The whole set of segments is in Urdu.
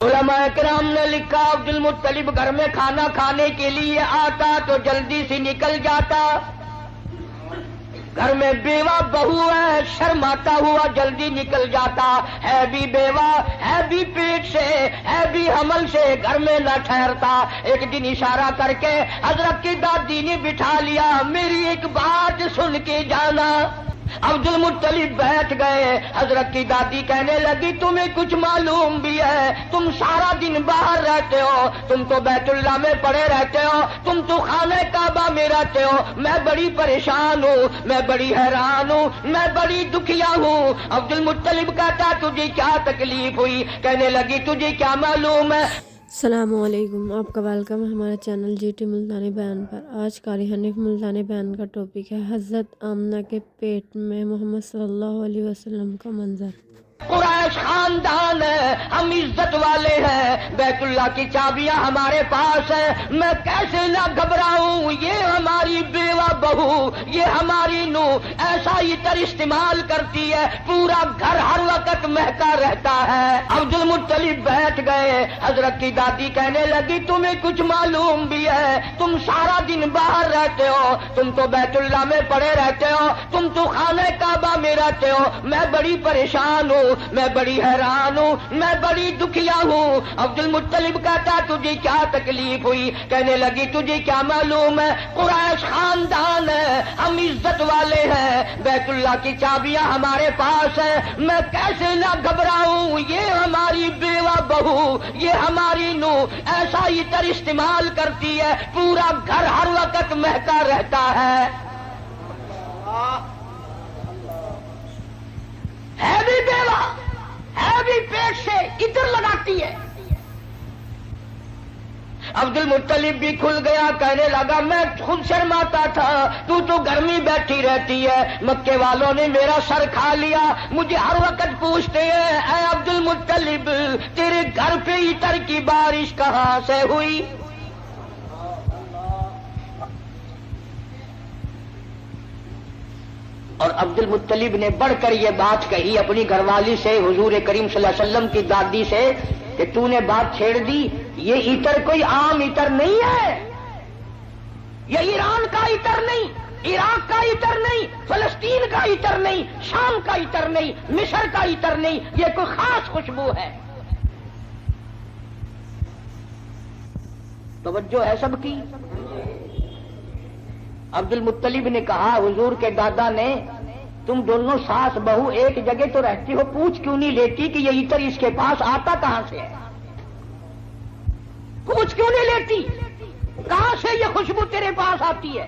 علماء کرام نے لکھا عبد المطلب گھر میں کھانا کھانے کے لیے آتا تو جلدی سے نکل جاتا. گھر میں بیوہ بہو ہے، شرماتا ہوا جلدی نکل جاتا. ہے بھی بیوہ، ہے بھی پیٹ سے، ہے بھی حمل سے، گھر میں نہ ٹھہرتا. ایک دن اشارہ کر کے حضرت کی دادی نے بٹھا لیا، میری ایک بات سن کے جانا. عبد المطلب بیٹھ گئے. حضرت کی دادی کہنے لگی تمہیں کچھ معلوم بھی ہے؟ تم سارا دن باہر رہتے ہو، تم تو بیت اللہ میں پڑے رہتے ہو، تم تو خانہ کعبہ میں رہتے ہو. میں بڑی پریشان ہوں، میں بڑی حیران ہوں، میں بڑی دکھیا ہوں. عبد المطلب کہتا تجھے کیا تکلیف ہوئی؟ کہنے لگی تجھے کیا معلوم ہے؟ السلام علیکم، آپ کا ویلکم ہے ہمارے چینل جی ٹی ملتانی بیان پر. آج قاری حنیف ملتانی بیان کا ٹاپک ہے حضرت آمنہ کے پیٹ میں محمد صلی اللہ علیہ وسلم کا منظر. قریش خاندان ہے، ہم عزت والے ہیں، بیت اللہ کی چابیاں ہمارے پاس ہیں. میں کیسے نہ گھبراؤں؟ یہ ہماری بیوہ بہو، یہ ہماری نو ایسا عطر استعمال کرتی ہے، پورا گھر ہر وقت مہکا رہتا ہے. عبد المطلب بیٹھ گئے. حضرت کی دادی کہنے لگی تمہیں کچھ معلوم بھی ہے؟ تم سارا دن باہر رہتے ہو، تم تو بیت اللہ میں پڑے رہتے ہو، تم تو خانہ کعبہ میں رہتے ہو. میں بڑی پریشان ہوں، میں بڑی حیران ہوں، میں بڑی دکھیا ہوں. عبد المطلب کہتا تجھے کیا تکلیف ہوئی؟ کہنے لگی تجھے کیا معلوم ہے؟ قریش خاندان ہے، ہم عزت والے ہیں، بیت اللہ کی چابیاں ہمارے پاس ہیں. میں کیسے نہ گھبراؤں؟ یہ ہماری بیوہ بہو، یہ ہماری نو ایسا عطر استعمال کرتی ہے، پورا گھر ہر وقت مہکا رہتا ہے. ہے بھی بیوہ، ہے بھی پیٹ سے، عطر لگاتی ہے. عبد المطلب بھی کھل گیا، کہنے لگا میں خود شرماتا تھا، تو گھر میں بیٹھی رہتی ہے. مکے والوں نے میرا سر کھا لیا، مجھے ہر وقت پوچھتے ہیں اے عبد المطلب تیرے گھر پہ عطر کی بارش کہاں سے ہوئی؟ اور عبد المطلب نے بڑھ کر یہ بات کہی اپنی گھر والی سے، حضور کریم صلی اللہ علیہ وسلم کی دادی سے، کہ تو نے بات چھیڑ دی. یہ عطر کوئی عام عطر نہیں ہے، یہ ایران کا عطر نہیں، عراق کا عطر نہیں، فلسطین کا عطر نہیں، شام کا عطر نہیں، مصر کا عطر نہیں، یہ کوئی خاص خوشبو ہے. توجہ ہے سب کی؟ عبد المطلب نے کہا حضور کے دادا نے تم دونوں ساس بہو ایک جگہ تو رہتی ہو، پوچھ کیوں نہیں لیتی کہ یہ عطر اس کے پاس آتا کہاں سے ہے؟ پوچھ کیوں نہیں لیتی کہاں سے یہ خوشبو تیرے پاس آتی ہے؟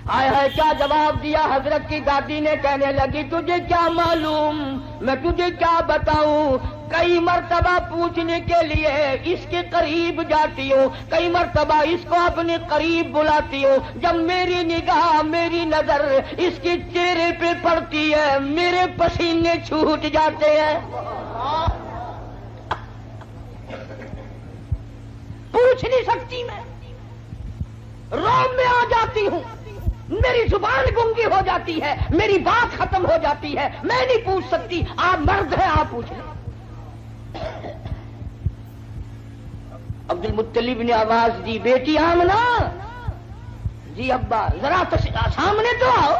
ہائے ہائے کیا جواب دیا حضرت کی دادی نے. کہنے لگی تجھے کیا معلوم، میں تجھے کیا بتاؤں؟ کئی مرتبہ پوچھنے کے لیے اس کے قریب جاتی ہوں، کئی مرتبہ اس کو اپنے قریب بلاتی ہوں. جب میری نگاہ، میری نظر اس کے چہرے پہ پڑتی ہے، میرے پسینے چھوٹ جاتے ہیں. پوچھ نہیں سکتی، میں روم میں آ جاتی ہوں، میری زبان گنگی ہو جاتی ہے، میری بات ختم ہو جاتی ہے، میں نہیں پوچھ سکتی. آپ مرد ہیں، آپ پوچھ لیں. عبد المطلب نے آواز دی بیٹی آمنہ. جی ابا ذرا سامنے تو آؤ.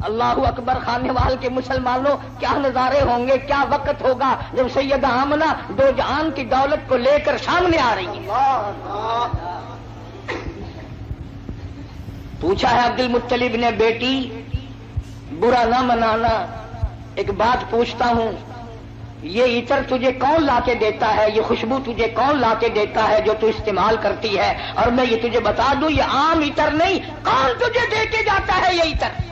اللہ اکبر، خانے وال کے مسلمانوں کیا نظارے ہوں گے، کیا وقت ہوگا جب سیدہ آمنہ دو جہان کی دولت کو لے کر سامنے آ رہی ہیں. پوچھا ہے عبد المطلب نے بیٹی برا نہ منانا، ایک بات پوچھتا ہوں، یہ عطر تجھے کون لا کے دیتا ہے؟ یہ خوشبو تجھے کون لا کے دیتا ہے جو تو استعمال کرتی ہے؟ اور میں یہ تجھے بتا دوں یہ عام عطر نہیں، کون تجھے دے کے جاتا ہے یہ عطر؟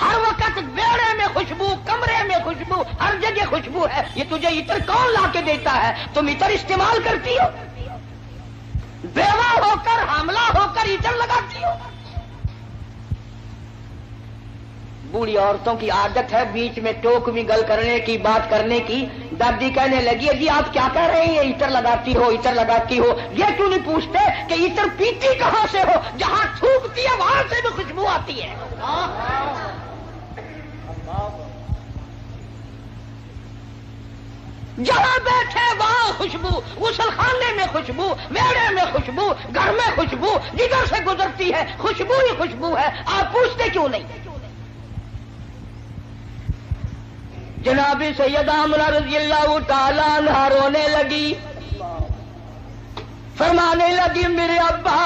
ہر وقت بیڑے میں خوشبو، کمرے میں خوشبو، ہر جگہ خوشبو ہے. یہ تجھے عطر کون لا کے دیتا ہے؟ تم عطر استعمال کرتی ہو، بیوہ ہو کر، حاملہ ہو کر عطر لگاتی ہو. بوڑھی عورتوں کی عادت ہے بیچ میں ٹوک میں گل کرنے کی، بات کرنے کی. دادی کہنے لگی جی آپ کیا کہہ رہے ہیں؟ عطر لگاتی ہو، عطر لگاتی ہو. یہ کیوں نہیں پوچھتے کہ عطر پیتی کہاں سے ہو؟ جہاں تھوکتی ہے وہاں سے بھی خوشبو آتی ہے. جہاں بیٹھے وہاں خوشبو، غسل خانے میں خوشبو، میڑے میں خوشبو، گھر میں خوشبو، جدھر سے گزرتی ہے خوشبو ہی خوشبو ہے. آپ پوچھتے کیوں نہیں؟ جناب سیدہ آمنہ رضی اللہ تعالیٰ عنہا رونے لگی، فرمانے لگی میرے ابا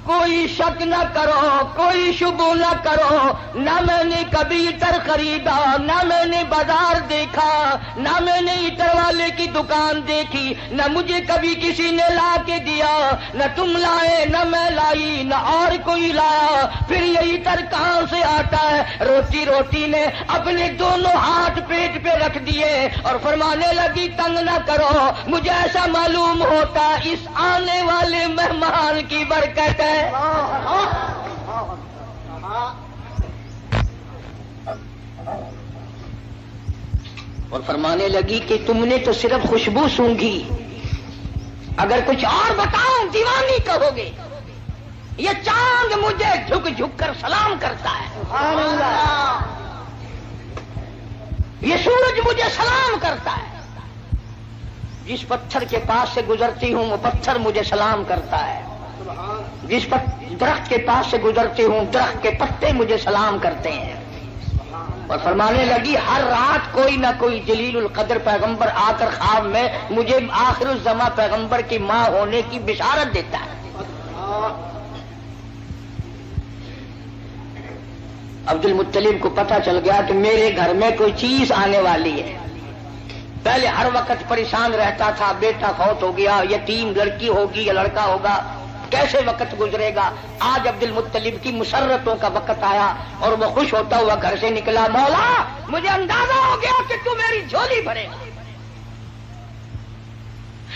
کوئی شک نہ کرو، کوئی شبہ نہ کرو، نہ میں نے کبھی عطر خریدا، نہ میں نے بازار دیکھا، نہ میں نے عطر والے کی دکان دیکھی، نہ مجھے کبھی کسی نے لا کے دیا، نہ تم لائے نہ میں لائی نہ اور کوئی لایا، پھر یہ عطر کہاں سے آتا ہے؟ روتی روتی نے اپنے دونوں ہاتھ پیٹ پہ رکھ دیے اور فرمانے لگی تنگ نہ کرو، مجھے ایسا معلوم ہوتا اس آنے والے مہمان کی برکت ہے. اور فرمانے لگی کہ تم نے تو صرف خوشبو سونگھی، اگر کچھ اور بتاؤں دیوانی کہو گے. یہ چاند مجھے جھک جھک کر سلام کرتا ہے، یہ سورج مجھے سلام کرتا ہے، جس پتھر کے پاس سے گزرتی ہوں وہ پتھر مجھے سلام کرتا ہے، جس درخت کے پاس سے گزرتی ہوں درخت کے پتے مجھے سلام کرتے ہیں. اور فرمانے لگی ہر رات کوئی نہ کوئی جلیل القدر پیغمبر آ کر خواب میں مجھے آخر الزماں پیغمبر کی ماں ہونے کی بشارت دیتا ہے. عبد المطلب کو پتہ چل گیا کہ میرے گھر میں کوئی چیز آنے والی ہے. پہلے ہر وقت پریشان رہتا تھا، بیٹا فوت ہو گیا، یتیم لڑکی ہوگی یا لڑکا ہوگا، کیسے وقت گزرے گا. آج عبد المطلب کی مسرتوں کا وقت آیا اور وہ خوش ہوتا ہوا گھر سے نکلا، مولا مجھے اندازہ ہو گیا کہ تو میری جھولی بھرے گا.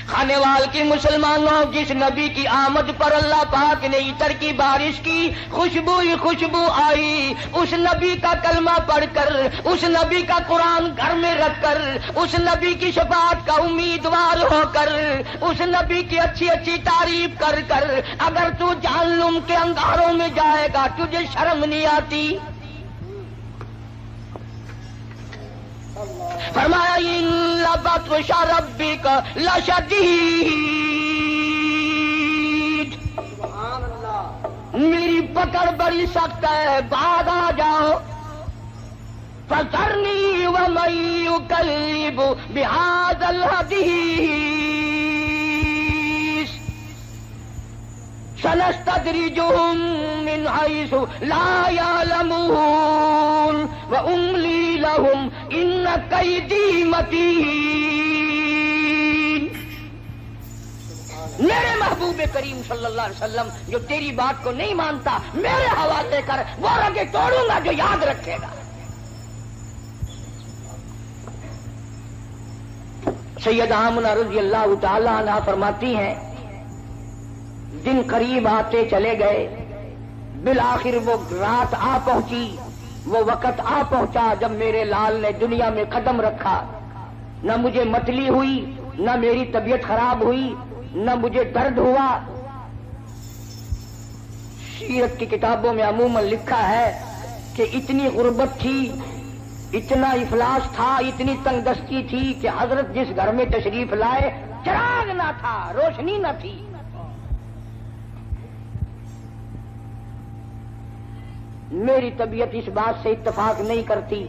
کھانے وال کی مسلمانوں، جس نبی کی آمد پر اللہ پاک نے عطر کی بارش کی، خوشبو ہی خوشبو آئی. اس نبی کا کلمہ پڑھ کر، اس نبی کا قرآن گھر میں رکھ کر، اس نبی کی شفاعت کا امیدوار ہو کر، اس نبی کی اچھی اچھی تعریف کر کر اگر تو جہنم کے انگاروں میں جائے گا تجھے شرم نہیں آتی؟ فرمایا ان بطش ربک لشدید، میری پکڑ بڑی سخت ہے، بعد آ جاؤ. فذرنی ومن یکذب بہذا الحدیث سنستدرجهم من حيث لا يعلمون وأملي لهم إن كيدي متين. میرے محبوب کریم صلی اللہ علیہ وسلم جو تیری بات کو نہیں مانتا میرے حوالے کر، وہ رگے توڑوں گا جو یاد رکھے گا. سیدہ آمنہ رضی اللہ تعالی عنہا فرماتی ہیں دن قریب آتے چلے گئے، بالآخر وہ رات آ پہنچی، وہ وقت آ پہنچا جب میرے لال نے دنیا میں قدم رکھا. نہ مجھے متلی ہوئی، نہ میری طبیعت خراب ہوئی، نہ مجھے درد ہوا. سیرت کی کتابوں میں عموماً لکھا ہے کہ اتنی غربت تھی، اتنا افلاس تھا، اتنی تنگ دستی تھی کہ حضرت جس گھر میں تشریف لائے چراغ نہ تھا، روشنی نہ تھی. میری طبیعت اس بات سے اتفاق نہیں کرتی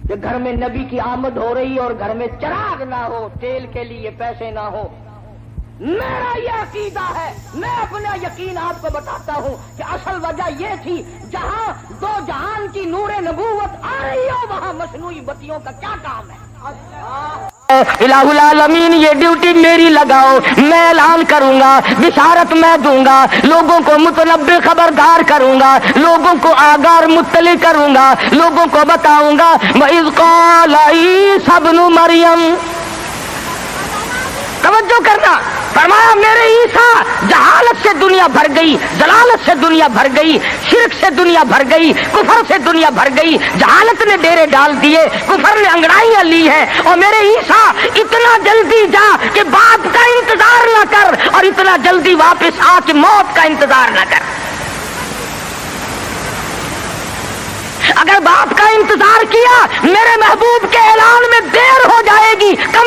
کہ گھر میں نبی کی آمد ہو رہی اور گھر میں چراغ نہ ہو، تیل کے لیے پیسے نہ ہو. میرا یہ عقیدہ ہے، میں اپنا یقین آپ کو بتاتا ہوں کہ اصل وجہ یہ تھی جہاں دو جہان کی نور نبوت آ رہی ہو وہاں مصنوعی بتیوں کا کیا کام ہے. الہ العالمین یہ ڈیوٹی میری لگاؤ، میں اعلان کروں گا، بشارت میں دوں گا، لوگوں کو متنبع خبردار کروں گا، لوگوں کو آگاہ مطلع کروں گا، لوگوں کو بتاؤں گا. وَإِذْ قَالَ عِيسَى ابْنُ مَرْيَمَ، توجہ کرنا، فرمایا میرے عیسیٰ جہالت سے دنیا بھر گئی، ضلالت سے دنیا بھر گئی، شرک سے دنیا بھر گئی، کفر سے دنیا بھر گئی. جہالت نے ڈیرے ڈال دیے، کفر نے انگڑائیاں لی ہیں. اور میرے عیسیٰ اتنا جلدی جا کہ باپ کا انتظار نہ کر، اور اتنا جلدی واپس آ کے موت کا انتظار نہ کر. اگر باپ کا انتظار کیا میرے محبوب کے اعلان میں دیر ہو جائے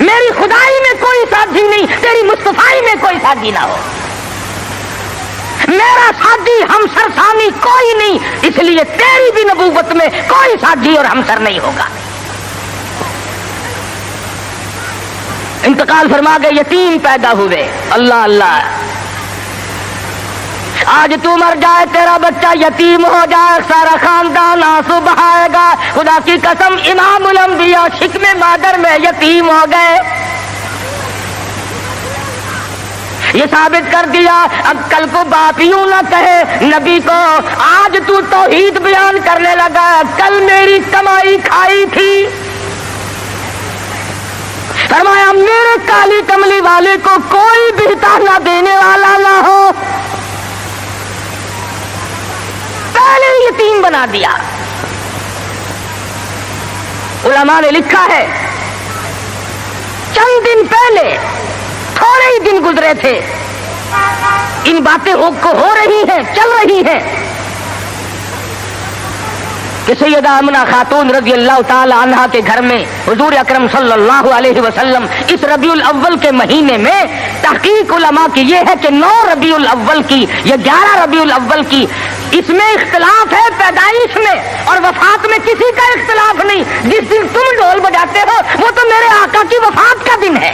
میری خدائی میں کوئی ساتھی نہیں، تیری مصطفائی میں کوئی ساتھی نہ ہو. میرا ساتھی ہمسر ثانی کوئی نہیں، اس لیے تیری بھی نبوت میں کوئی ساتھی اور ہمسر نہیں ہوگا. انتقال فرما گئے، یتیم پیدا ہوئے. اللہ اللہ، آج تو مر جائے تیرا بچہ یتیم ہو جائے، سارا خاندان آنسو بہائے گا. خدا کی قسم امام الانبیاء شکم مادر میں یتیم ہو گئے. یہ ثابت کر دیا اب کل کو باپ یوں نہ کہے نبی کو، آج تو توحید بیان کرنے لگا، کل میری کمائی کھائی تھی. فرمایا میرے کالی کملی والے کو کوئی بہتا نہ دینے والا نہ ہو. پہلے یتیم بنا دیا. علماء نے لکھا ہے چند دن پہلے، تھوڑے ہی دن گزرے تھے، ان باتیں ہو رہی ہیں، چل رہی ہیں کہ سیدہ آمنہ خاتون رضی اللہ تعالی عنہا کے گھر میں حضور اکرم صلی اللہ علیہ وسلم اس ربیع الاول کے مہینے میں، تحقیق علماء کی یہ ہے کہ 9 ربیع الاول کی یا 11 ربیع الاول کی، اس میں اختلاف ہے پیدائش میں، اور وفات میں کسی کا اختلاف نہیں. جس دن تم ڈھول بجاتے ہو وہ تو میرے آقا کی وفات کا دن ہے.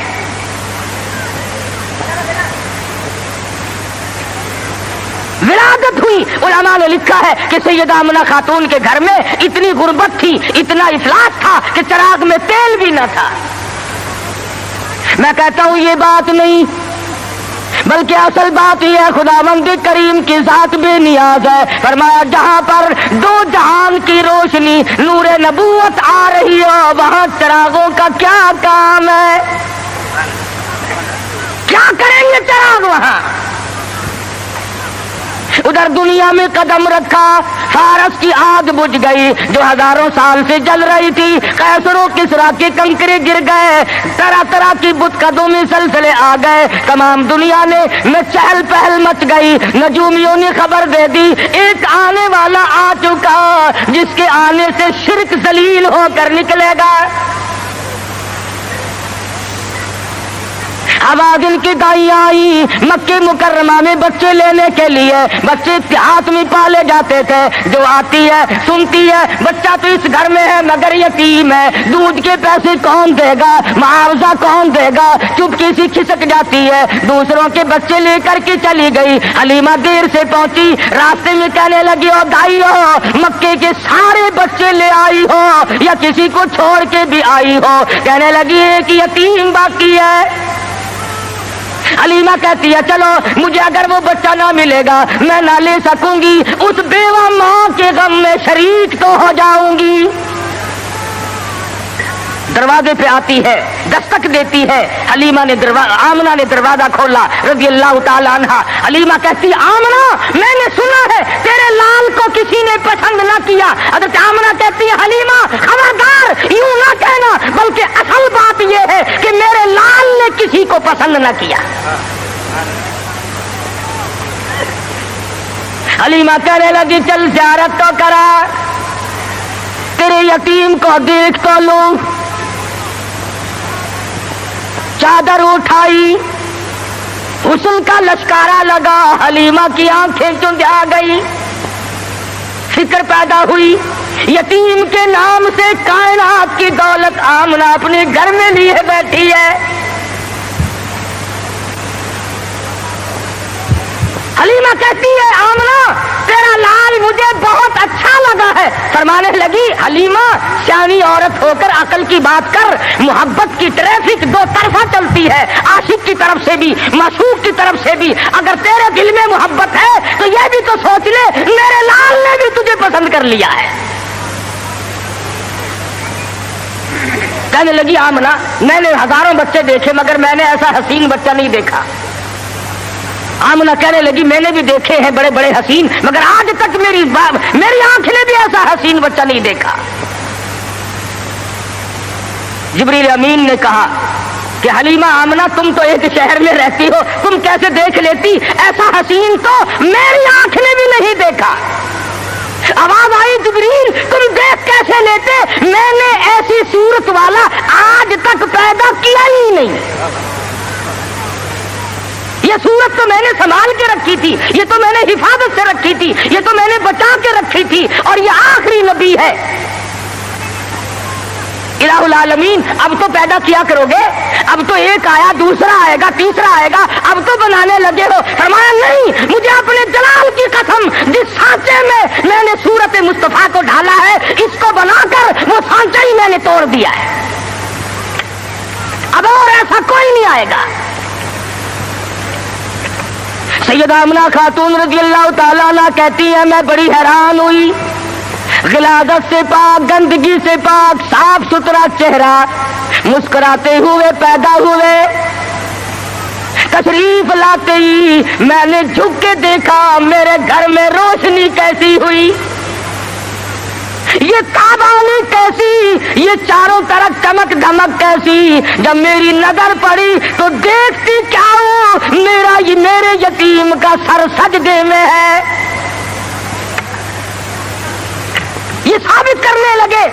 ولادت ہوئی. علماء نے لکھا ہے کہ سیدہ آمنہ خاتون کے گھر میں اتنی غربت تھی، اتنا افلاس تھا کہ چراغ میں تیل بھی نہ تھا. میں کہتا ہوں یہ بات نہیں، بلکہ اصل بات یہ ہے خداوند کریم کی ذات بے نیاز ہے. فرمایا جہاں پر 2 جہان کی روشنی نور نبوت آ رہی ہو وہاں چراغوں کا کیا کام ہے؟ کیا کریں گے چراغ وہاں؟ ادھر دنیا میں قدم رکھا، فارس کی آگ بجھ گئی جو ہزاروں سال سے جل رہی تھی. قیصر و کسریٰ کے کنکرے گر گئے، طرح طرح کی بت قدوں میں سلسلے آ گئے. تمام دنیا میں چہل پہل مچ گئی. نجومیوں نے خبر دے دی ایک آنے والا آ چکا جس کے آنے سے شرک ذلیل ہو کر نکلے گا. آواز ان کی دائی آئی مکہ مکرمہ میں بچے لینے کے لیے. بچے اتحاد میں پالے جاتے تھے. جو آتی ہے سنتی ہے بچہ تو اس گھر میں ہے مگر یتیم ہے، دودھ کے پیسے کون دے گا، معاوضہ کون دے گا، چپکی سی کھسک جاتی ہے، دوسروں کے بچے لے کر کے چلی گئی. حلیمہ دیر سے پہنچی، راستے میں کہنے لگی او دائی ہو مکے کے سارے بچے لے آئی ہو یا کسی کو چھوڑ کے بھی آئی ہو؟ کہنے لگی ایک یتیم باقی ہے. حلیمہ کہتی ہے چلو مجھے اگر وہ بچہ نہ ملے گا میں نہ لے سکوں گی، اس بیوہ ماں کے غم میں شریک تو ہو جاؤں گی. دروازے پہ آتی ہے، دستک دیتی ہے. حلیمہ نے آمنہ نے دروازہ کھولا رضی اللہ تعالی عنہا. حلیمہ کہتی آمنہ میں نے سنا ہے تیرے لال کو کسی نے پسند نہ کیا. حضرت آمنہ کہتی ہے حلیمہ خبردار یوں نہ کہنا، بلکہ اصل بات یہ ہے کہ میرے لال نے کسی کو پسند نہ کیا. حلیمہ کہنے لگی چل زیارت تو کرا، تیرے یتیم کو دیکھ تو لوں. چادر اٹھائی، حسن کا لشکارا لگا، حلیمہ کی آنکھیں چند آ گئی. فکر پیدا ہوئی یتیم کے نام سے کائنات کی دولت آمنہ اپنے گھر میں لیے بیٹھی ہے. حلیمہ کہتی ہے آمنہ تیرا لال مجھے بہت اچھا لگا ہے. فرمانے لگی حلیمہ سیانی عورت ہو کر عقل کی بات کر، محبت کی ٹریفک 2 طرفہ چلتی ہے، عاشق کی طرف سے بھی معشوق کی طرف سے بھی. اگر تیرے دل میں محبت ہے تو یہ بھی تو سوچ لے میرے لال نے بھی تجھے پسند کر لیا ہے. کہنے لگی آمنہ میں نے ہزاروں بچے دیکھے مگر میں نے ایسا حسین بچہ نہیں دیکھا. آمنہ کہنے لگی میں نے بھی دیکھے ہیں بڑے بڑے حسین مگر آج تک میری آنکھ نے بھی ایسا حسین بچہ نہیں دیکھا. جبریل امین نے کہا کہ حلیمہ آمنہ تم تو ایک شہر میں رہتی ہو، تم کیسے دیکھ لیتی؟ ایسا حسین تو میری آنکھ نے بھی نہیں دیکھا. آواز آئی جبریل تم دیکھ کیسے لیتے؟ میں نے رکھی تھی، یہ تو میں نے حفاظت سے رکھی تھی، یہ تو میں نے بچا کے رکھی تھی، اور یہ آخری نبی ہے الہ العالمین۔ اب تو پیدا کیا کرو گے، اب تو ایک آیا، دوسرا آئے گا، تیسرا آئے گا، اب تو بنانے لگے ہو۔ فرمایا نہیں، مجھے اپنے جلال کی قسم، جس سانچے میں میں نے صورت مصطفیٰ کو ڈالا ہے، اس کو بنا کر وہ سانچہ ہی میں نے توڑ دیا ہے، اب اور ایسا کوئی نہیں آئے گا۔ سیدہ آمنہ خاتون رضی اللہ تعالیٰ عنہ کہتی ہیں میں بڑی حیران ہوئی، غلاظت سے پاک، گندگی سے پاک، صاف ستھرا چہرہ، مسکراتے ہوئے پیدا ہوئے، تشریف لاتے ہی میں نے جھک کے دیکھا میرے گھر میں روشنی کیسی ہوئی، یہ تابانی کیسی، یہ چاروں طرف چمک دھمک کیسی۔ جب میری نظر پڑی تو دیکھتی کیا ہوں، میرے یتیم کا سر سجدے میں ہے۔ یہ ثابت کرنے لگے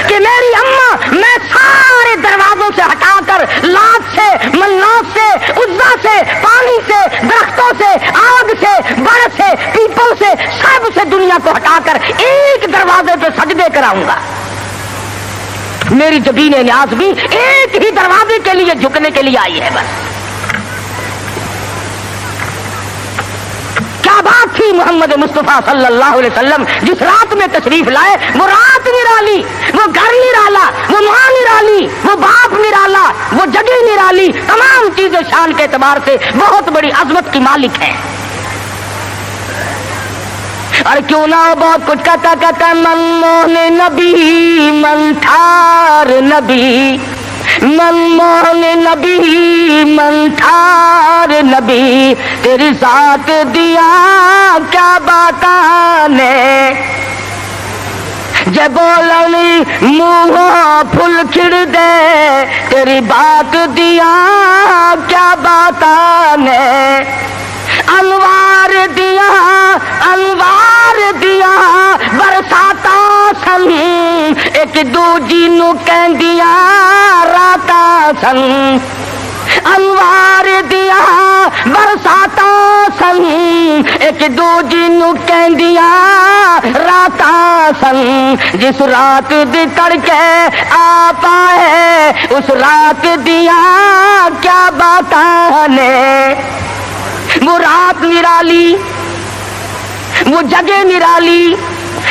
کہ میری اماں، میں سارے دروازوں سے ہٹا کر، لات سے، منات سے، عزا سے، پانی سے، درختوں سے، آگ سے، برف سے، پیپل سے، سب سے دنیا کو ہٹا کر ایک دروازے پہ سجدے کراؤں گا۔ میری جبین نیاز بھی ایک ہی دروازے کے لیے جھکنے کے لیے آئی ہے بس۔ کیا بات تھی محمد مصطفیٰ صلی اللہ علیہ وسلم، جس رات میں تشریف لائے، وہ رات نرالی، وہ گھر نرالا، وہ ماں نرالی، وہ باپ نرالا، وہ جگہ نرالی، تمام چیزیں شان کے اعتبار سے بہت بڑی عظمت کی مالک ہیں۔ اور کیوں نہ بہت کچھ کہتا من موہن نبی، من ٹھار نبی، من موہن نبی، من ٹھار نبی، تیری ذات دیا کیا باتاں نے، جے بولنی منہ پھل کھڑ دے، تیری بات دیا کیا باتاں نے، انوار دیا، انوار دیا برساتا سن، ایک دوجی نو کہندیاں راتا سن، انوار دیا برساتا سن، ایک دوجی نو کہندیاں راتا سن، جس رات دی تڑکے آ پائے، اس رات دیا کیا باتاں نے، وہ رات نرالی، وہ جگہ نرالی،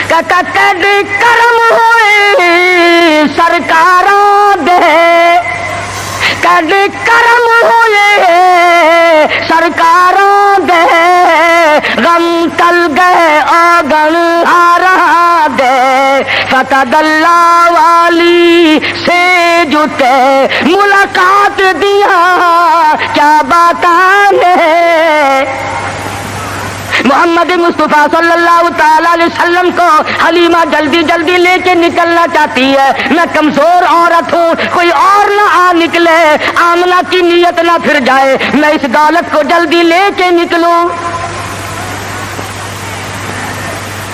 کہتا کد کرم ہوئے سرکاراں دے، کد کرم ہوئے سرکاراں دے، غم تل گئے آگن ہارا دے، فتح اللہ والی سے جتے ملاقات دیا کیا باتاں نے۔ محمد مصطفیٰ صلی اللہ تعالی علیہ وسلم کو حلیمہ جلدی جلدی لے کے نکلنا چاہتی ہے، میں کمزور عورت ہوں، کوئی اور نہ آ نکلے، آمنہ کی نیت نہ پھر جائے، میں اس دولت کو جلدی لے کے نکلوں۔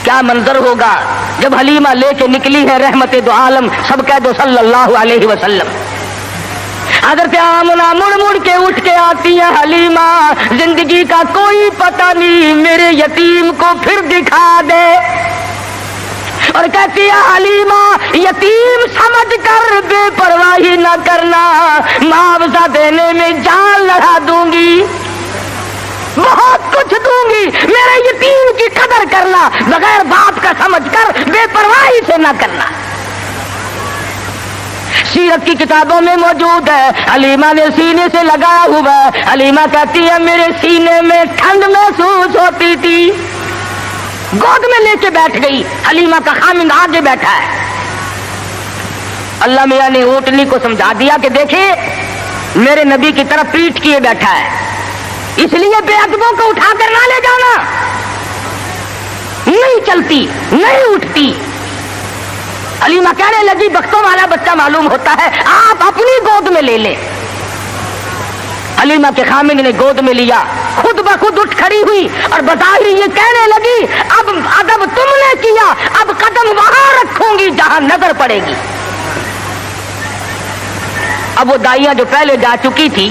کیا منظر ہوگا جب حلیمہ لے کے نکلی ہے رحمت دو عالم، سب کہہ دو صلی اللہ علیہ وسلم۔ حضرت آمنہ مڑ مڑ کے اٹھ کے آتی ہے، حلیمہ زندگی کا کوئی پتہ نہیں، میرے یتیم کو پھر دکھا دے، اور کہتی ہے حلیمہ یتیم سمجھ کر بے پرواہی نہ کرنا، معاوضہ دینے میں جان لڑا دوں گی، بہت کچھ دوں گی، میرے یتیم کی قدر کرنا، بغیر باپ کا سمجھ کر بے پرواہی سے نہ کرنا۔ سیرت کی کتابوں میں موجود ہے، حلیمہ نے سینے سے لگایا ہوا ہے، حلیمہ کہتی ہے میرے سینے میں ٹھنڈ محسوس ہوتی تھی، گود میں لے کے بیٹھ گئی، حلیمہ کا خامند آگے بیٹھا ہے۔ اللہ میاں نے اونٹنی کو سمجھا دیا کہ دیکھیں میرے نبی کی طرف پیٹھ کیے بیٹھا ہے، اس لیے بے ادبوں کو اٹھا کر نہ لے جانا، نہیں چلتی نہیں اٹھتی۔ حلیمہ کہنے لگی بختوں والا بچہ معلوم ہوتا ہے، آپ اپنی گود میں لے لیں۔ حلیمہ کے خامند نے گود میں لیا، خود بخود اٹھ کھڑی ہوئی اور بظاہر یہ کہنے لگی اب ادب تم نے کیا، اب قدم وہاں رکھوں گی جہاں نظر پڑے گی۔ اب وہ دائیاں جو پہلے جا چکی تھی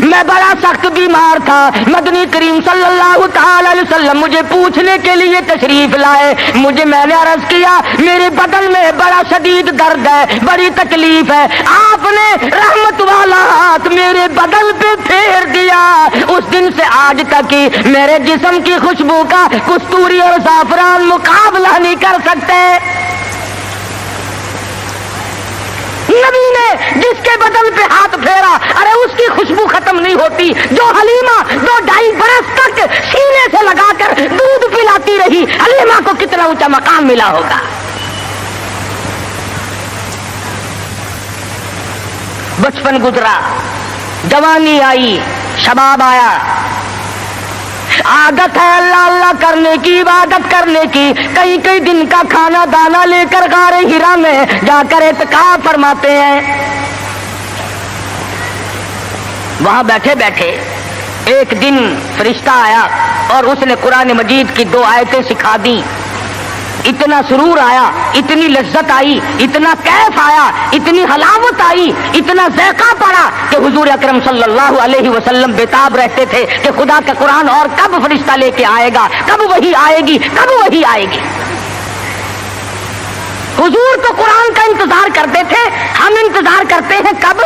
میں بڑا سخت بیمار تھا، مدنی کریم صلی اللہ تعالی علیہ وسلم مجھے پوچھنے کے لیے تشریف لائے، میں نے عرض کیا میرے بدن میں بڑا شدید درد ہے، بڑی تکلیف ہے، آپ نے رحمت والا ہاتھ میرے بدن پہ پھیر دیا، اس دن سے آج تک ہی میرے جسم کی خوشبو کا کستوری اور زعفران مقابلہ نہیں کر سکتے۔ نبی نے جس کے بدن پہ ہاتھ پھیرا، ارے اس کی خوشبو ختم نہیں ہوتی، جو حلیمہ 2-2.5 برس تک سینے سے لگا کر دودھ پلاتی رہی، حلیمہ کو کتنا اونچا مقام ملا ہوگا۔ بچپن گزرا، جوانی آئی، شباب آیا، عادت ہے اللہ اللہ کرنے کی، عبادت کرنے کی، کئی دن کا کھانا دانا لے کر غار ہرا میں جا کر اعتکاف فرماتے ہیں۔ وہاں بیٹھے بیٹھے ایک دن فرشتہ آیا اور اس نے قرآن مجید کی 2 آیتیں سکھا دی، اتنا سرور آیا، اتنی لذت آئی، اتنا کیف آیا، اتنی حلاوت آئی، اتنا ذائقہ پڑا کہ حضور اکرم صلی اللہ علیہ وسلم بےتاب رہتے تھے کہ خدا کا قرآن اور کب فرشتہ لے کے آئے گا، کب وہی آئے گی، کب وہی آئے گی۔ حضور تو قرآن کا انتظار کرتے تھے، ہم انتظار کرتے ہیں کب؟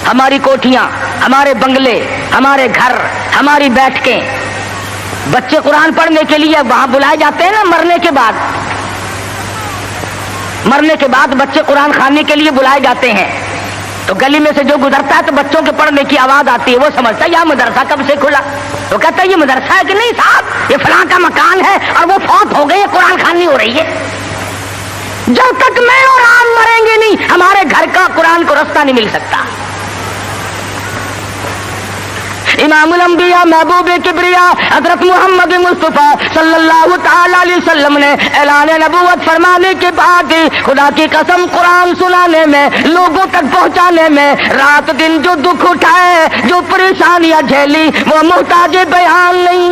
ہماری کوٹھیاں، ہمارے بنگلے، ہمارے گھر، ہماری بیٹھکیں، بچے قرآن پڑھنے کے لیے وہاں بلائے جاتے ہیں نا، مرنے کے بعد بچے قرآن خانے کے لیے بلائے جاتے ہیں، تو گلی میں سے جو گزرتا ہے تو بچوں کے پڑھنے کی آواز آتی ہے، وہ سمجھتا ہے یہ مدرسہ کب سے کھلا، وہ کہتا ہے یہ مدرسہ ہے کہ نہیں صاحب، یہ فلاں کا مکان ہے اور وہ فوت ہو گئی ہے، قرآن خوانی ہو رہی ہے۔ جب تک میں اور آپ مریں گے نہیں، ہمارے گھر کا قرآن کو رستہ نہیں مل سکتا۔ امام الانبیاء محبوب کبریا حضرت محمد مصطفیٰ صلی اللہ تعالی علیہ وسلم نے اعلان نبوت فرمانے کے بعد خدا کی قسم قرآن سنانے میں، لوگوں تک پہنچانے میں رات دن جو دکھ اٹھائے، جو پریشانیاں جھیلی، وہ محتاج بیان نہیں۔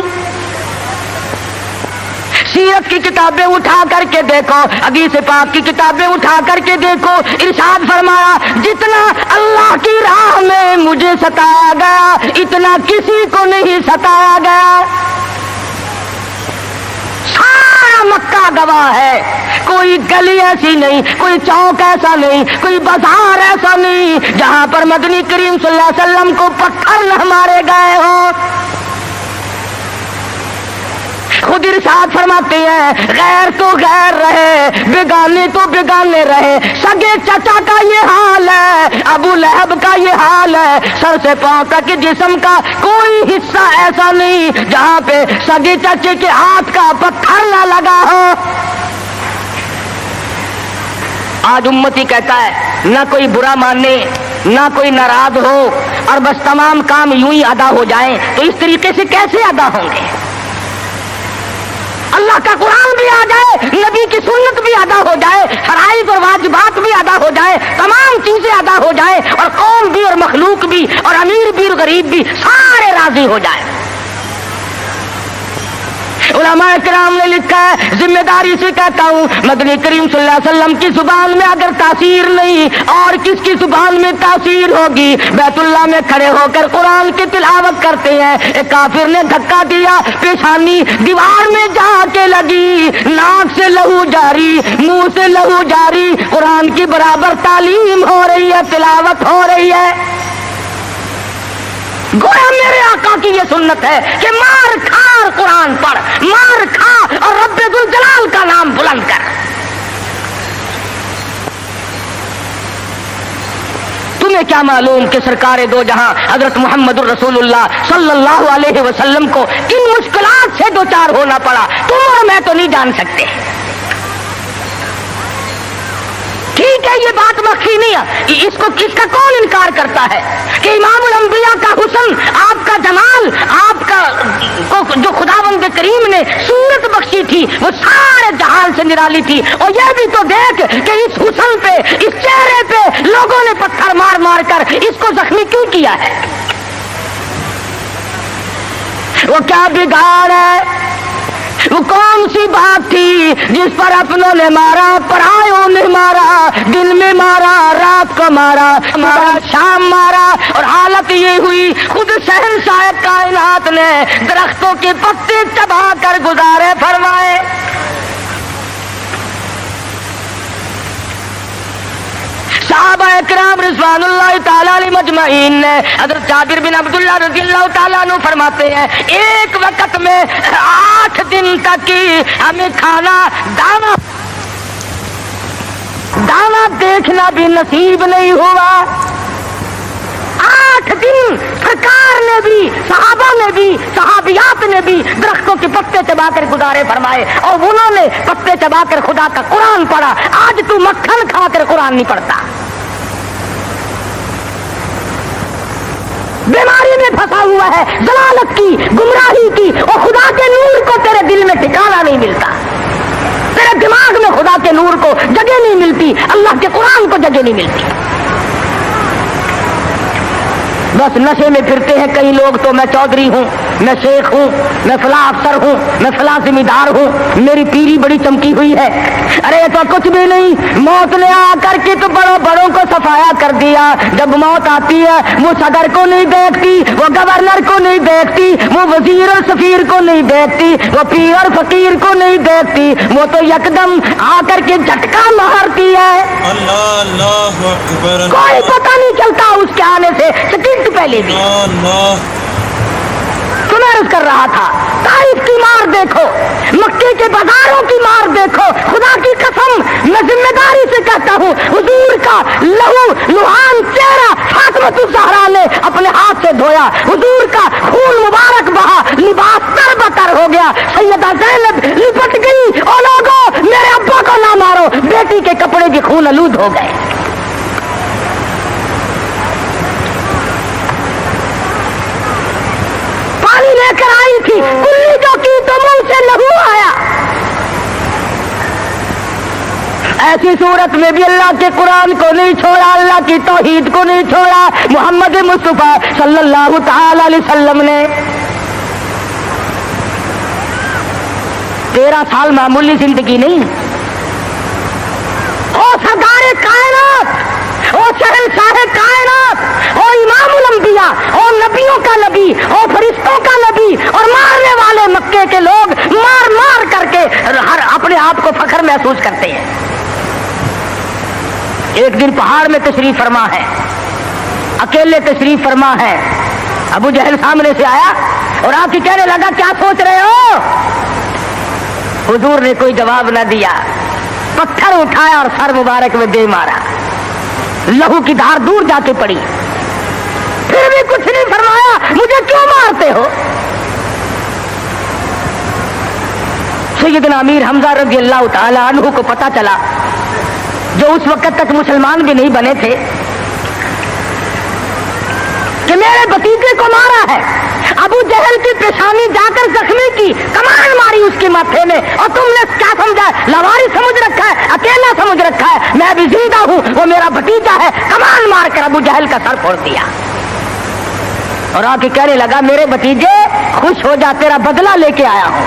سیرت کی کتابیں اٹھا کر کے دیکھو، حدیث پاک کی کتابیں اٹھا کر کے دیکھو، ارشاد فرمایا جتنا اللہ کی راہ میں مجھے ستایا گیا اتنا کسی کو نہیں ستایا گیا۔ سارا مکہ گواہ ہے، کوئی گلی ایسی نہیں، کوئی چوک ایسا نہیں، کوئی بازار ایسا نہیں جہاں پر مدنی کریم صلی اللہ علیہ وسلم کو پتھر نہ مارے گئے ہوں۔ خود ارشاد فرماتے ہیں غیر تو غیر رہے، بیگانے تو بیگانے رہے، سگے چچا کا یہ حال ہے، ابو لہب کا یہ حال ہے، سر سے پاؤں تک جسم کا کوئی حصہ ایسا نہیں جہاں پہ سگے چچے کے ہاتھ کا پتھر نہ لگا ہو۔ آج امتی کہتا ہے نہ کوئی برا مانے، نہ کوئی ناراض ہو، اور بس تمام کام یوں ہی ادا ہو جائیں، تو اس طریقے سے کیسے ادا ہوں گے؟ اللہ کا قرآن بھی آ جائے، نبی کی سنت بھی ادا ہو جائے، فرائض اور واجبات بھی ادا ہو جائے، تمام چیزیں ادا ہو جائے، اور قوم بھی اور مخلوق بھی اور امیر بھی اور غریب بھی سارے راضی ہو جائیں۔ علماء کرام نے لکھا ہے، ذمہ داری سے کہتا ہوں، مدنی کریم صلی اللہ علیہ وسلم کی زبان میں اگر تاثیر نہیں اور کس کی زبان میں تاثیر ہوگی؟ بیت اللہ میں کھڑے ہو کر قرآن کی تلاوت کرتے ہیں، ایک کافر نے دھکا دیا، پیشانی دیوار میں جا کے لگی، ناک سے لہو جاری، منہ سے لہو جاری، قرآن کی برابر تعلیم ہو رہی ہے، تلاوت ہو رہی ہے۔ گویا میرے آقا کی یہ سنت ہے کہ مار کھا اور قرآن پڑھ، مار کھا اور رب ذوالجلال کا نام بلند کر۔ تمہیں کیا معلوم کہ سرکار دو جہاں حضرت محمد الرسول اللہ صلی اللہ علیہ وسلم کو کن مشکلات سے دوچار ہونا پڑا، تم اور میں تو نہیں جان سکتے۔ ٹھیک ہے یہ بات مخفی نہیں ہے، اس کا کون انکار کرتا ہے کہ امام الانبیاء کا حسن، آپ کا جمال، آپ کا جو خداوند کریم نے صورت بخشی تھی وہ سارے جہان سے نرالی تھی، اور یہ بھی تو دیکھ کہ اس حسن پہ، اس چہرے پہ لوگوں نے پتھر مار مار کر اس کو زخمی کیوں کیا ہے؟ وہ کیا بگاڑ ہے، وہ کون سی بات تھی جس پر اپنوں نے مارا، پرایوں نے مارا، دن میں مارا، رات کو مارا، شام مارا، اور حالت یہ ہوئی خود شہنشاہ کائنات نے درختوں کے پتے چبا کر گزارے فرمائے۔ صحابہ اکرام رضوان اللہ تعالیٰ علیہ مجمعین نے، حضرت جابر بن عبداللہ رضی اللہ تعالیٰ عنہ فرماتے ہیں ایک وقت میں 8 دن تک کی ہمیں کھانا دانا دیکھنا بھی نصیب نہیں ہوا۔ 8 دن سرکار نے بھی، صحابہ نے بھی، صحابیات نے بھی درختوں کے پتے چبا کر گزارے فرمائے، اور انہوں نے پتے چبا کر خدا کا قرآن پڑھا۔ آج تو مکھن کھا کر قرآن نہیں پڑھتا، بیماری میں پھنسا ہوا ہے، ضلالت کی، گمراہی کی، اور خدا کے نور کو تیرے دل میں ٹھکانا نہیں ملتا، تیرے دماغ میں خدا کے نور کو جگہ نہیں ملتی، اللہ کے قرآن کو جگہ نہیں ملتی۔ بس نشے میں پھرتے ہیں کئی لوگ، تو میں چودھری ہوں، میں شیخ ہوں، میں فلاں افسر ہوں، میں فلاں ذمہ دار ہوں، میری پیری بڑی چمکی ہوئی ہے۔ ارے تو کچھ بھی نہیں، موت نے آ کر کے تو بڑوں کو صفایا کر دیا۔ جب موت آتی ہے وہ صدر کو نہیں دیکھتی، وہ گورنر کو نہیں دیکھتی، وہ وزیر اور سفیر کو نہیں دیکھتی، وہ پیر اور فقیر کو نہیں دیکھتی، وہ تو یکدم آ کر کے جھٹکا مارتی ہے۔ اللہ اللہ اکبر، کوئی پتہ نہیں چلتا اس کے آنے سے سیکنڈ پہلے بھی۔ اللہ تمہیں عرض کر رہا تھا، طائف کی مار دیکھو، مکے کے بازاروں کی مار دیکھو، خدا کی قسم میں ذمہ داری سے کہتا ہوں، حضور کا لہو لہان چہرہ فاطمہ الزہرا نے اپنے ہاتھ سے دھویا، حضور کا خون مبارک بہا، لباس تر بتر ہو گیا، سیدہ زینب لپٹ گئی، او لوگو میرے ابا کو نہ مارو، بیٹی کے کپڑے بھی خون آلود ہو گئے۔ لے کر آئی تھی، کلی جو کی تو منہ سے لہو آیا۔ ایسی صورت میں بھی اللہ کے قرآن کو نہیں چھوڑا، اللہ کی توحید کو نہیں چھوڑا۔ محمد مصطفیٰ صلی اللہ تعالی علیہ وسلم نے 13 سال معمولی زندگی نہیں، او سردار کائنات، او شہنشاہ کائنات، او امام الانبیاء، او نبیوں کا نبی، او فرشتوں کا نبی، اور مارنے والے مکے کے لوگ مار مار کر کے ہر اپنے آپ کو فخر محسوس کرتے ہیں۔ ایک دن پہاڑ میں تشریف فرما ہے، اکیلے تشریف فرما ہے، ابو جہل سامنے سے آیا اور آ کے کہنے لگا کیا سوچ رہے ہو؟ حضور نے کوئی جواب نہ دیا، پتھر اٹھایا اور سر مبارک میں دے مارا، لہو کی دھار دور جا کے پڑی، پھر بھی کچھ نہیں فرمایا، مجھے کیوں مارتے ہو؟ سیدنا امیر حمزہ رضی اللہ تعالی عنہ کو پتا چلا، جو اس وقت تک مسلمان بھی نہیں بنے تھے، کہ میرے بھتیجے کو مارا ہے۔ ابو جہل کی پیشانی جا کر زخمی کی، کمان ماری اس کے ماتھے میں، اور تم نے کیا سمجھا؟ لواری سمجھ رکھا ہے، اکیلا سمجھ رکھا ہے، میں بھی زندہ ہوں، وہ میرا بھتیجا ہے۔ کمان مار کر ابو جہل کا سر پھوڑ دیا، اور آ کے کہنے لگا میرے بھتیجے خوش ہو جا، تیرا بدلہ لے کے آیا ہوں۔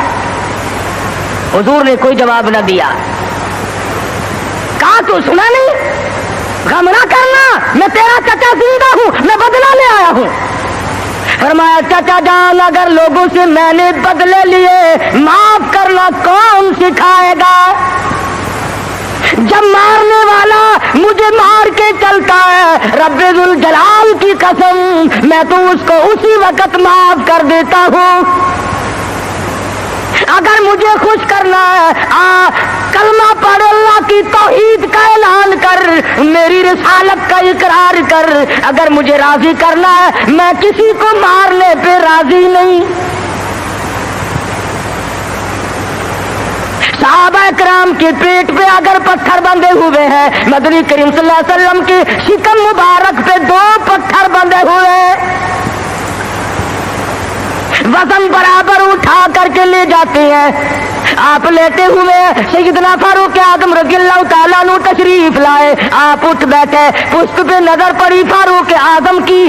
حضور نے کوئی جواب نہ دیا، کہا تو سنا نہیں، غم نہ کرنا، میں تیرا چچا زندہ ہوں، میں بدلہ لے آیا ہوں۔ فرمایا چچا جان اگر لوگوں سے میں نے بدلے لیے، معاف کرنا کون سکھائے گا؟ جب مارنے والا مجھے مار کے چلتا ہے، رب ذوالجلال کی قسم میں تو اس کو اسی وقت معاف کر دیتا ہوں۔ اگر مجھے خوش کرنا ہے، کلمہ پڑھ، اللہ کی توحید کا اعلان کر، میری رسالت کا اقرار کر۔ اگر مجھے راضی کرنا ہے، میں کسی کو مارنے پہ راضی نہیں۔ صحابہ کرام کے پیٹ پہ اگر پتھر بندھے ہوئے ہیں، مدنی کریم صلی اللہ علیہ وسلم کی شکم مبارک پہ 2 پتھر بندھے ہوئے ہیں، وزن برابر اٹھا کر کے لے جاتے ہیں۔ آپ لیتے ہوئے سیدنا فاروق اعظم رضی اللہ تعالیٰ عنہ تشریف لائے، آپ اٹھ بیٹھے، پشت پہ نظر پڑی فاروق اعظم کی،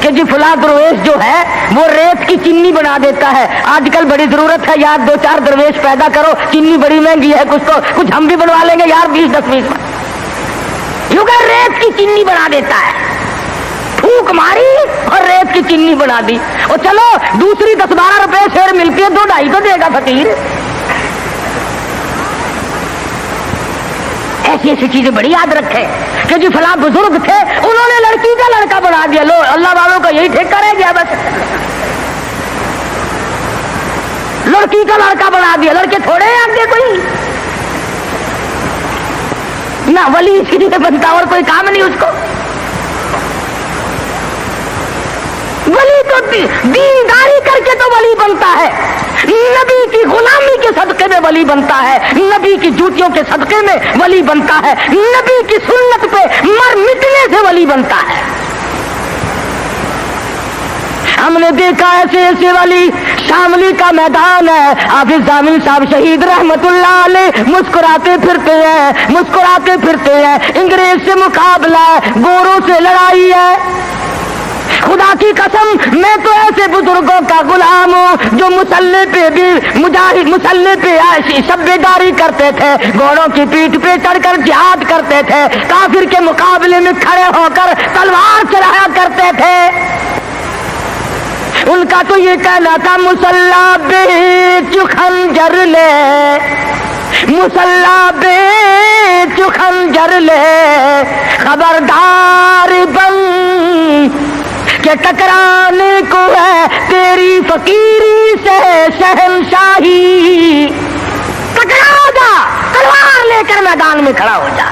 کہ جی فلاں درویش جو ہے وہ ریت کی چینی بنا دیتا ہے. آج کل بڑی ضرورت ہے یار 2-4 درویش پیدا کرو, چینی بڑی مہنگی ہے, کچھ ہم بھی بنوا لیں گے یار 20-10-20 یوں کہ ریت کی چینی بنا دیتا ہے, پھونک ماری اور ریت کی چینی بنا دی. اور چلو دوسری 10-12 روپے شیر ملتی ہے, 2-2.5 تو دے گا فقیر. ایسی ایسی چیزیں بڑی یاد رکھے کہ جی فلاں بزرگ تھے انہوں نے لڑکی کا لڑکا بنا دیا. لو اللہ والوں کا یہی ٹھیکہ رہ گیا, بس لڑکی کا لڑکا بنا دیا. لڑکے تھوڑے ہیں آگے کوئی نہ, ولی اسی لیے بنتا اور کوئی کام نہیں اس کو. ولی تو دینداری کر کے تو ولی بنتا ہے, نبی کی غلامی کے صدقے میں ولی بنتا ہے, نبی کی جوتیوں کے صدقے میں ولی بنتا ہے, نبی کی سنت پہ مر مٹنے سے ولی بنتا ہے. ہم نے دیکھا ایسے ایسے ولی. شاملی کا میدان ہے, حافظ ضامن صاحب شہید رحمت اللہ علیہ مسکراتے پھرتے ہیں. انگریز سے مقابلہ ہے, گوروں سے لڑائی ہے. خدا کی قسم میں تو ایسے بزرگوں کا غلام ہوں جو مسلح پہ بھی مسلح پہ شب بیداری کرتے تھے, گھوڑوں کی پیٹھ پہ چڑھ کر جہاد کرتے تھے, کافر کے مقابلے میں کھڑے ہو کر تلوار چلایا کرتے تھے. ان کا تو یہ کہنا تھا مسلح بیچ خنجر لے, مسلح بیچ خنجر لے, خبردار بن کہ ٹکرانے کو ہے تیری فقیری سے شہنشاہی. ٹکرا جا, تلوار لے کر میدان میں کھڑا ہو جا.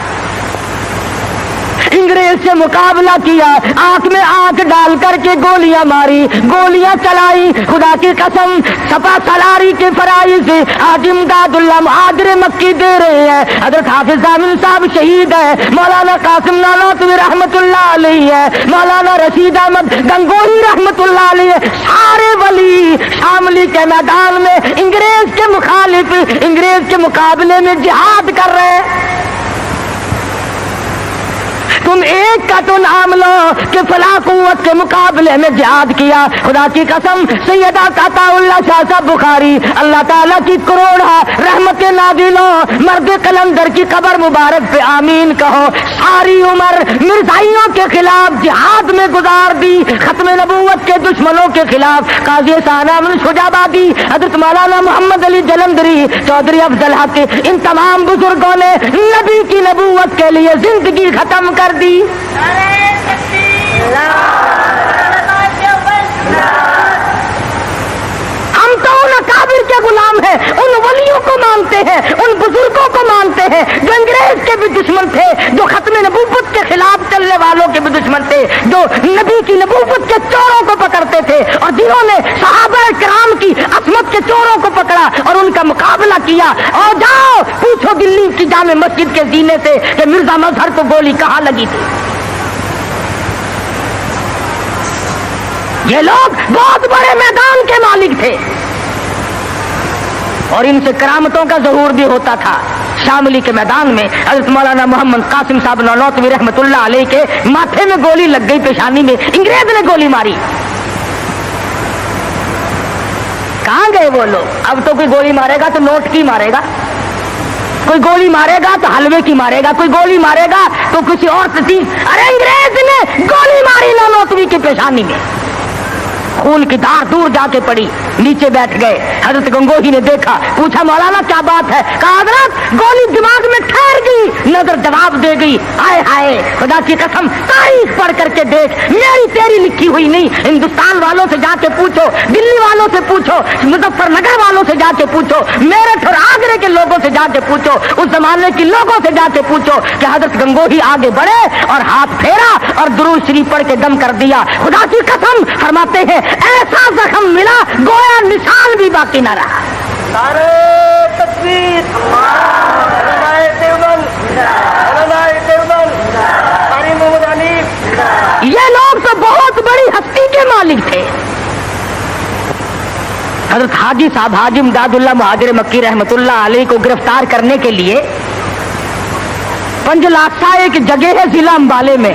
انگریز سے مقابلہ کیا, آنکھ میں آنکھ ڈال کر کے گولیاں ماری, گولیاں چلائی. خدا کی قسم سپا سالاری کے فرائض حاجی امداد اللہ مہاجر مکی دے رہے ہیں. حضرت حافظ ضامن صاحب شہید ہے, مولانا قاسم نانوتوی رحمت اللہ علیہ ہے, مولانا رشید احمد گنگوہی رحمت اللہ علیہ, سارے ولی شاملی کے میدان میں انگریز کے مخالف, انگریز کے مقابلے میں جہاد کر رہے ہیں. تم ایک کا تو نام لو کہ فلاں قوت کے مقابلے میں جہاد کیا. خدا کی قسم سیدہ عطا اللہ شاہ صاحب بخاری اللہ تعالیٰ کی کروڑا رحمت نازل ہو, مرد قلندر کی قبر مبارک پہ آمین کہو. ساری عمر مرزائیوں کے خلاف جہاد میں گزار دی, ختم نبوت کے دشمنوں کے خلاف. قاضی ثانوی شجابادی, حضرت مولانا محمد علی جلندری, چودھری افضل حق, ان تمام بزرگوں نے نبی کی نبوت کے لیے زندگی ختم کر دی. ہم تو ان اکابر کے غلام ہیں, ان ولیوں کو مانتے ہیں, ان بزرگوں کو مانتے ہیں جو انگریز کے بھی دشمن تھے, جو ختم نبوت کے خلاف چلنے والوں کے بھی دشمن تھے, جو نبی کی نبوت کے چوروں کو پکڑتے تھے, اور جنہوں نے صحابہ کرام کی عصمت کے چوروں کو پکڑا اور ان کا مقابلہ کیا. اور جاؤ پوچھو دلی کی جامع مسجد کے زینے سے کہ مرزا مظہر کو گولی کہاں لگی تھی. یہ لوگ بہت بڑے میدان کے مالک تھے اور ان سے کرامتوں کا ظہور بھی ہوتا تھا. شاملی کے میدان میں حضرت مولانا محمد قاسم صاحب نانوتوی رحمت اللہ علیہ کے ماتھے میں گولی لگ گئی, پیشانی میں انگریز نے گولی ماری. کہاں گئے وہ لوگ؟ اب تو کوئی گولی مارے گا تو نوٹ کی مارے گا, کوئی گولی مارے گا تو حلوے کی مارے گا, کوئی گولی مارے گا تو کسی اور چیز. ارے انگریز نے گولی ماری نانوتوی کی پیشانی میں, خون کی دھار دور جا کے پڑی, نیچے بیٹھ گئے. حضرت گنگوہی نے دیکھا, پوچھا مولانا کیا بات ہے؟ کہا حضرت گولی دماغ میں ٹھہر گئی. نظر جواب دے گئی, ہائے ہائے خدا کی قسم تاریخ پڑھ کر کے دیکھ, میری تیری لکھی ہوئی نہیں. ہندوستان والوں سے جا کے پوچھو, دلی والوں سے پوچھو, مظفر نگر والوں سے جا کے پوچھو, میرٹھ اور آگرے کے لوگوں سے جا کے پوچھو, اس زمانے کے لوگوں سے جا کے پوچھو کہ حضرت گنگوہی آگے بڑھے اور ہاتھ پھیرا اور درود شریف پڑھ کے دم کر دیا. خدا کی قسم فرماتے ہیں ایسا زخم ملا گویا نشان بھی باقی نہ رہا. نعرہ تکبیر, علماء دیوبند, علماء دیوبند, قاری محمد حنیف. یہ لوگ تو بہت بڑی ہستی کے مالک تھے. حضرت حاجی صاحب حاجی امداد اللہ مہاجر مکی رحمت اللہ علیہ کو گرفتار کرنے کے لیے پنجلاسا ایک جگہ ہے ضلع امبالے میں,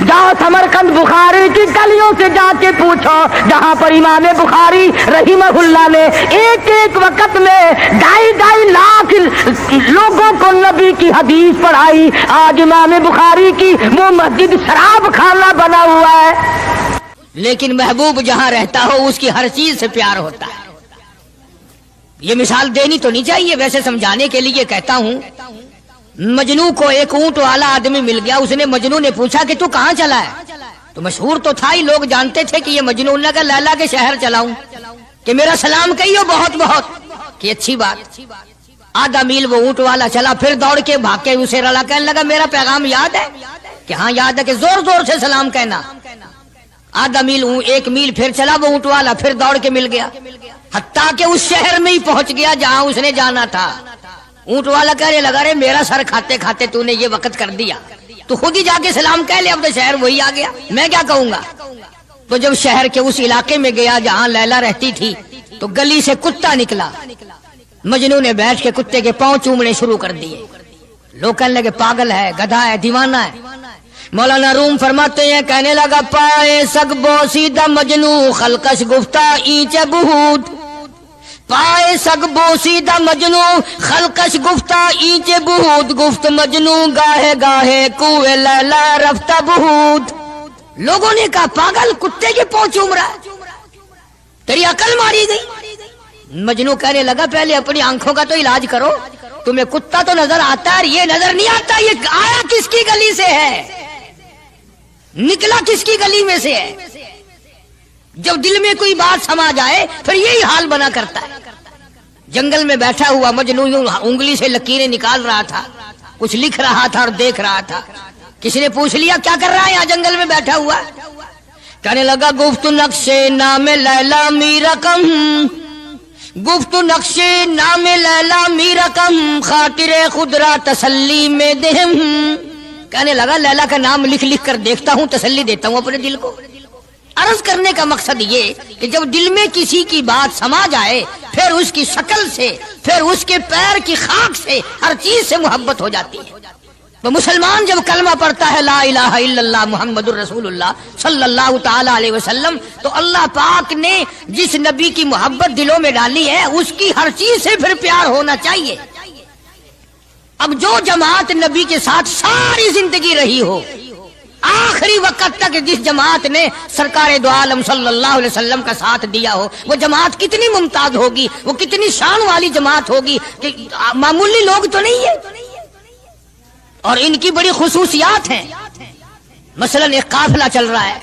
جاؤ سمرقند بخاری کی گلیوں سے جا کے پوچھو جہاں پر امام بخاری رحمہ اللہ نے ایک ایک وقت میں 2.5 لاکھ لوگوں کو نبی کی حدیث پڑھائی، آج امام بخاری کی وہ مسجد شراب خانہ بنا ہوا ہے۔ لیکن محبوب جہاں رہتا ہو اس کی ہر چیز سے پیار ہوتا ہے۔ یہ مثال دینی تو نہیں چاہیے، ویسے سمجھانے کے لیے کہتا ہوں۔ مجنو کو ایک اونٹ والا آدمی مل گیا، اس نے مجنو نے پوچھا کہ تو کہاں چلا ہے؟ تو مشہور تو تھا ہی، لوگ جانتے تھے کہ یہ مجنون نے کہا لیلا کے شہر چلاؤں کہ میرا سلام کہیو بہت بہت، کہ اچھی بات۔ آدھا میل وہ اونٹ والا چلا، پھر دوڑ کے بھاگ کے اسے رلا، کہنے لگا میرا پیغام یاد ہے؟ کہ ہاں یاد ہے، کہ زور زور سے سلام کہنا۔ آدھا میل 1 میل پھر چلا وہ اونٹ والا، پھر دوڑ کے مل گیا، حتیٰ کہ اس شہر میں ہی پہنچ گیا جہاں اس نے جانا تھا۔ اونٹ والا کہنے لگا رے میرا سر کھاتے کھاتے تو نے یہ وقت کر دیا، تو خود ہی جا کے سلام کہہ لے، اب تو شہر وہی آ گیا، میں کیا کہوں گا۔ تو جب شہر کے اس علاقے میں گیا جہاں لیلا رہتی تھی تو گلی سے کتا نکلا، مجنو نے بیٹھ کے کتے کے پاؤں چومنے شروع کر دیے۔ لوگ کہنے لگے پاگل ہے، گدھا ہے، دیوانہ ہے۔ مولانا روم فرماتے ہیں کہنے لگا پائے سگ بوسیدہ مجنو خلقش گفتہ اینچ بہود، پائے سگ بوسیدہ مجنو خلقش گفتہ اینچ بہود، گفت مجنو گاہے گاہے کوئے لیلا رفتہ بہود۔ لوگوں نے کہا پاگل، کتے کے پاؤں چوم رہا ہے، تیری عقل ماری گئی۔ مجنو کہنے لگا پہلے اپنی آنکھوں کا تو علاج کرو، تمہیں کتا تو نظر آتا ہے، یہ نظر نہیں آتا یہ آیا کس کی گلی سے ہے، نکلا کس کی گلی میں سے ہے۔ جب دل میں کوئی بات سما جائے پھر یہی حال بنا کرتا ہے۔ جنگل میں بیٹھا ہوا مجنو یوں انگلی سے لکیریں نکال رہا تھا، کچھ لکھ رہا تھا اور دیکھ رہا تھا۔ کسی نے پوچھ لیا کیا کر رہا ہے یہاں جنگل میں بیٹھا ہوا؟ کہنے لگا گفت نقش نام لیلا می رقم، گفت نقش نام لیلا می رقم، خاطر خود را تسلی میں دہم۔ کہنے لگا لیلا کا نام لکھ لکھ کر دیکھتا ہوں، تسلی دیتا ہوں اپنے دل کو۔ عرض کرنے کا مقصد یہ کہ جب دل میں کسی کی بات سما جائے پھر اس کی شکل سے، پھر اس کے پیر کی خاک سے، ہر چیز سے محبت ہو جاتی ہے۔ تو مسلمان جب کلمہ پڑھتا ہے لا الہ الا اللہ محمد الرسول اللہ صلی اللہ تعالی علیہ وسلم، تو اللہ پاک نے جس نبی کی محبت دلوں میں ڈالی ہے اس کی ہر چیز سے پھر پیار ہونا چاہیے۔ اب جو جماعت نبی کے ساتھ ساری زندگی رہی ہو، آخری وقت تک جس جماعت نے سرکار دو عالم صلی اللہ علیہ وسلم کا ساتھ دیا ہو، وہ جماعت کتنی ممتاز ہوگی، وہ کتنی شان والی جماعت ہوگی کہ معمولی لوگ تو نہیں ہے، اور ان کی بڑی خصوصیات ہیں۔ مثلا ایک قافلہ چل رہا ہے،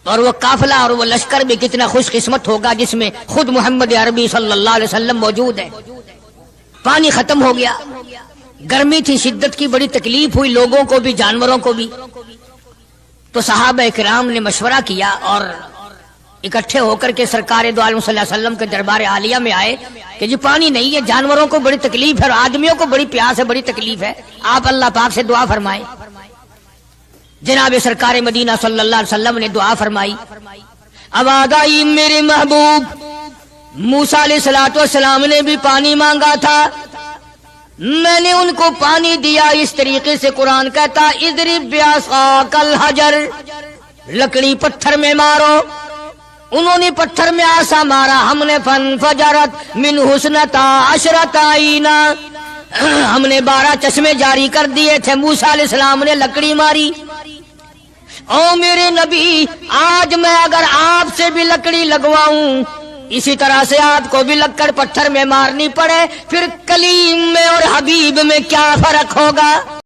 اور وہ قافلہ اور وہ لشکر بھی کتنا خوش قسمت ہوگا جس میں خود محمد عربی صلی اللہ علیہ وسلم موجود ہے۔ پانی ختم ہو گیا، گرمی تھی، شدت کی بڑی تکلیف ہوئی لوگوں کو بھی جانوروں کو بھی، تو صحابہ کرام نے مشورہ کیا اور اکٹھے ہو کر کے سرکار دو عالم صلی اللہ علیہ وسلم کے دربار عالیہ میں آئے کہ جی پانی نہیں ہے، جانوروں کو بڑی تکلیف ہے اور آدمیوں کو بڑی پیاس ہے، بڑی تکلیف ہے، آپ اللہ پاک سے دعا فرمائیں۔ جناب سرکار مدینہ صلی اللہ علیہ وسلم نے دعا فرمائی۔ آواز آئی میرے محبوب موسیٰ علیہ السلام نے بھی پانی مانگا تھا، میں نے ان کو پانی دیا۔ اس طریقے سے قرآن کہتا اضرب بعصاک الحجر، لکڑی پتھر میں مارو، انہوں نے پتھر میں آسا مارا، ہم نے فانفجرت من حسنتا عشرۃ عینا، ہم نے 12 چشمے جاری کر دیے تھے۔ موسیٰ علیہ السلام نے لکڑی ماری۔ او میرے نبی، آج میں اگر آپ سے بھی لکڑی لگواؤں، اسی طرح سے آپ کو بھی لکڑ پتھر میں مارنی پڑے، پھر کلیم میں اور حبیب میں کیا فرق ہوگا؟